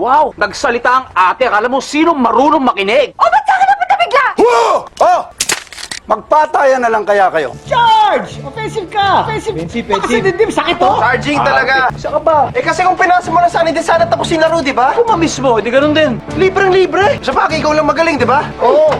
Wow! Nagsalita ang ate. Akala mo sino marunong makinig? O, ba't sa akin napunta bigla? Oh! Oh! Magpatayan na lang kaya kayo. Charge! Offensive ka! Offensive! Kasi dibdib, sakit to! Charging talaga. Saka ba? Eh kasi kung pinasa mo na sana, hindi sana tapusin laro, di ba? Ako mismo, hindi ganun din. Libreng-libre. Sa bagay, ikaw lang magaling, di ba? Oo!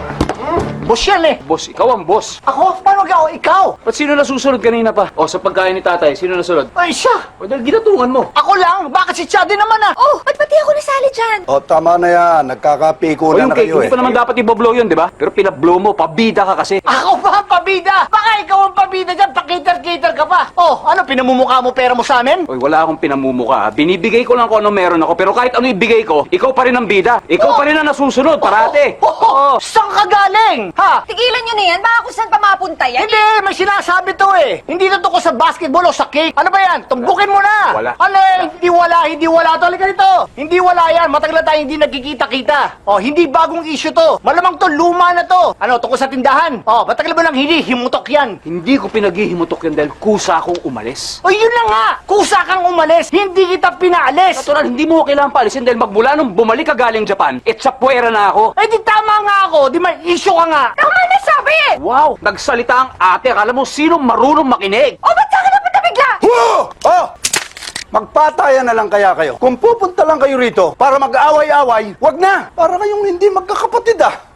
Boss yan eh! Boss, ikaw ang boss. Ako? Paano ako? Ikaw? Ba't sino nasusunod kanina pa? O, sa pagkain ni tatay, sino nasunod? Ay, siya! O, dahil ginatungan mo. Ako lang! Bakit si Chadi naman ah? Oh, ba't pati ako nasali dyan? O, tama na yan. O, Nagkakapikulan yung na cake, kayo hindi eh. pa naman dapat ibablow yun, di ba? Pero pinablow mo, pabida ka kasi. Ako ba ang pabida? Baka ikaw ang pabida dyan, pakiter-kiter ka pa! Oh, ano, pinamumukha mo pera mo sa amin? Oy, wala akong pinamumuka. Binibigay ko lang kung ano meron ako. Pero kahit ano ibigay ko, ikaw pa rin ang bida. Ikaw pa rin ang nasusunod, parate. Oh, saan ka galing? Ha? Tigilan nyo na yan, baka kung saan pa mapunta yan. Hindi, may sinasabi to eh. Hindi na to ko sa basketball o sa cake. Ano ba yan? Tumbukin mo na. Wala. Ano eh? Hindi wala to. Halika dito. Hindi wala yan. Matagal na tayo hindi nagkikita-kita. Oh, hindi bagong issue to. Malamang to, luma na to. Ano, tungkol sa tindahan. Oh, matagal ba nang himutok yan? Hindi ko pinaghihimutok yan dahil kusa akong umalis. O yun na nga. Kusa kang umalis. Hindi kita pinaalis. Natural, hindi mo kailangan paalisin dahil magmula nung bumalik ka galing Japan, etsapuera na ako. Eh di tama nga ako. Di may issue ka nga. Tama na sabi! Wow! Nagsalita ang ate. Akala mo sino marunong makinig? O, ba't sa akin napunta bigla? Oh! Oh! Magpatayan na lang kaya kayo. Kung pupunta lang kayo rito para mag-away-away, wag na. Para kayong hindi magkakapatid ah.